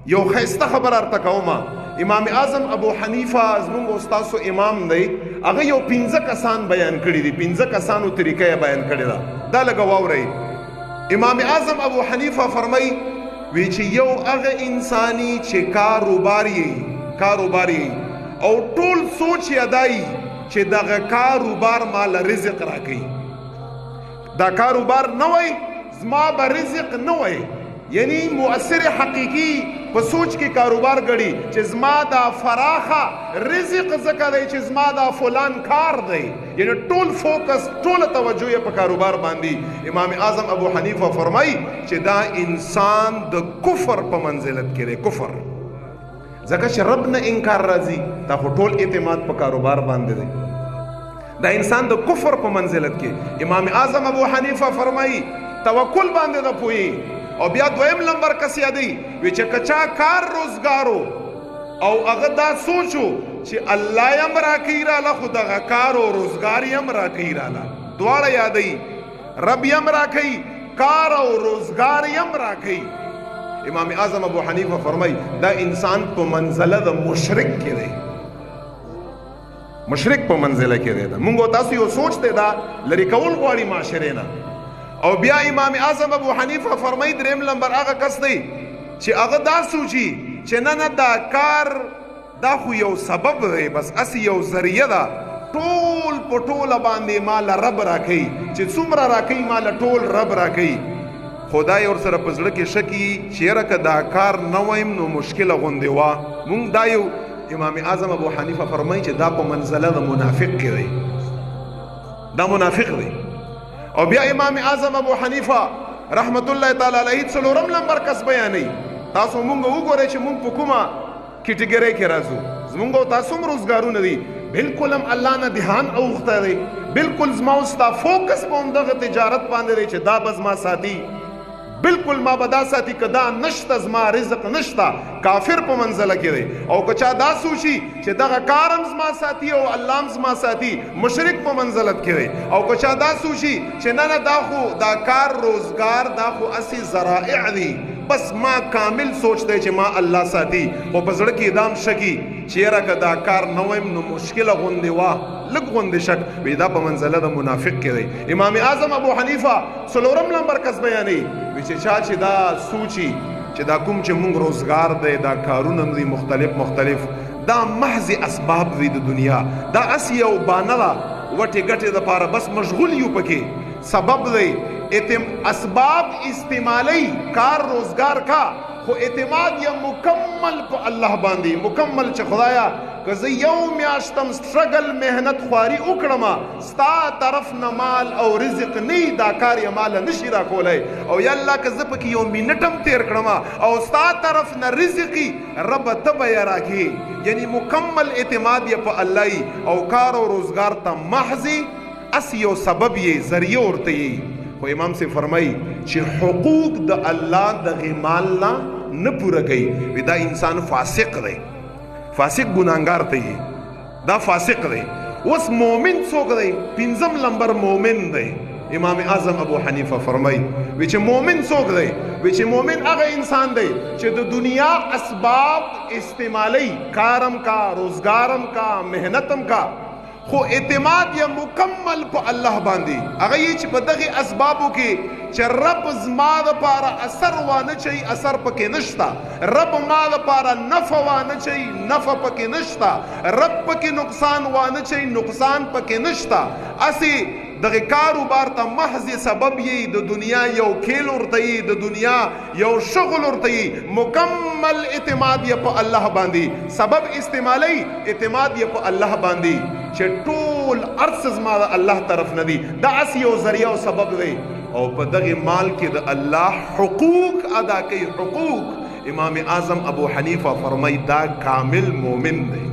یو خیسته خبر ارته کومه امام اعظم ابو حنیفه زمونږ استاسو امام دی هغه یو 15 کسان بیان کړي دي 15 کسانو طریقې بیان کړي دا لږه واورئ امام اعظم ابو حنیفه فرمای وی چې یو هغه انسانی چې کاروبار او ټول سوچ یادای چې دغه کاروبار مال رزق راکړي دا کاروبار نه وای زما به رزق نه وای یعنی مؤثر حقیقی په سوچ کې کاروبار غړي چې زما دا فراخه رزق زکه دی چې زما دا فلان کار دی یعنی ټول فوکس ټول توجه په کاروبار باندې امام اعظم ابو حنیفه فرمای چې دا انسان د کفر په منزلت کې دی کفر ځکه چې رب نه انکار راځي دا ټول اعتماد په کاروبار باندې دی دا انسان د کفر په منزلت کې امام اعظم ابو حنیفه فرمای توکل باندې د پوي او بیا دویم نمبر کس یادی وی چې کچا کار روزګارو او هغه دا سوچو چې الله یم راکړي راله خو دغه کار او روزګار یم راکړي راله دواړه یادی رب یم راکړي کار او روزګار یم راکړي امام اعظم ابو حنیفه فرمای دا انسان په منزله د مشرک کې دی مشرک په منزله کې دی مونږ تاسو یو سوچ دی دا لری کول غواړي معاشره نه او بیا امام اعظم ابو حنیفه فرمای دریم نمبر هغه کس دی چې هغه دا سوچي چې نه دا کار دا خو یو سبب دی بس اسی یو ذریعہ ده ټول په ټوله باندې مال رب راکړي چې څومره راکړي مال ټول رب راکړي خدای ور سره په زړه کې شکی چیرې که دا کار نه وایم نو مشکله غوندې وه مونږ دا یو امام اعظم ابو حنیفه فرمایي چې دا په منزله د منافق کې دی دا منافق دی او بیا امام اعظم ابو حنیفه رحمت الله تعالی علیه څلورم نمبر کس بیانوي تاسو مونږ وګورئ چې مونږ په کومه کټګورۍ کې راځو زمونږ تاسو هم روزګارونه دي بالکل هم الله نه دهان اوخته دی بالکل زما ستا فوکس په همدغه تجارت باندې دی چې دا به زما ساتي بالکل ما بدا ساتي که دا نشته زما رزق نشته کافر په منزله کې دی او که چا دا سوچي چې دغه کار هم زما ساتي او الله هم زما ساتي مشرک په منزلت کې دی او که چا دا سوچي چې نه دا خو دا کار روزګار دا خو اسی ذرائع دي بس ما کامل سوچ دی چې ما الله ساتي او په زړه کې دام شکی چیرې که دا کار نه وایم نو مشکله غوندې وه لږ غوندې شک وی دا په منزله د منافق کې دی امام اعظم ابو حنیفه څلورم نمبر کس بیانوي وی چې چا چې دا سوچي چې دا کوم چې مونږ روزګار دی دا کارونه دي مختلف دا محض اسباب دي د دنیا دا اسی یو بانه ده وټې ګټې دپاره بس مشغول یو پکې سبب دی اسباب استعمالی کار روزگار کا خو اعتماد یا مکمل په الله باندې مکمل چې خدایا که زه یو میاشتم سټرګل مهنت خواري وکړم ستا طرف نه مال او رزق نه دا کار یې مال نشي راکولی او یا الله که زه پکې یو منټم تیر کړم او ستا طرف نه رزقي رب ته به یې راکړي یعنی مکمل اعتماد یې په الله او کار او روزګار ته محض اس یو سبب یې ذریعه ورته یې خو امام سے فرمائی چې حقوق د الله د غمال نه پوره کوي وی دا انسان فاسق دی فاسق ګناهګار دی دا فاسق دی اوس مؤمن څوک دی پنځم نمبر مؤمن دی امام اعظم ابو حنیفه فرمائی وی چې مؤمن څوک دی وی چې مؤمن هغه انسان دی چې د دنیا اسباب استعمالی کارم کا روزګارم کا محنتم کا خو اعتماد یا مکمل په الله باندې هغه یې چې په دغه اسبابو کې چې رب زما دپاره اثر وانه چي اثر پکې نشته رب ما دپاره نفع وانه چي نفع پکې نشته رب پکې نقصان وانه چي نقصان پکې نشته اسی دغه کاروبار ته محض سبب یې د دنیا یو کیل ورته یې د دنیا یو شغل ورته یې مکمل اعتماد یې په الله باندې سبب استعمالی اعتماد یې په الله باندې چې ټول ارث زما د الله طرف نه دی دا اس یو ذریعہ او سبب دی او په دغه مال کې د الله حقوق ادا کوي حقوق امام اعظم ابو حنیفه فرمای دا کامل مومن دی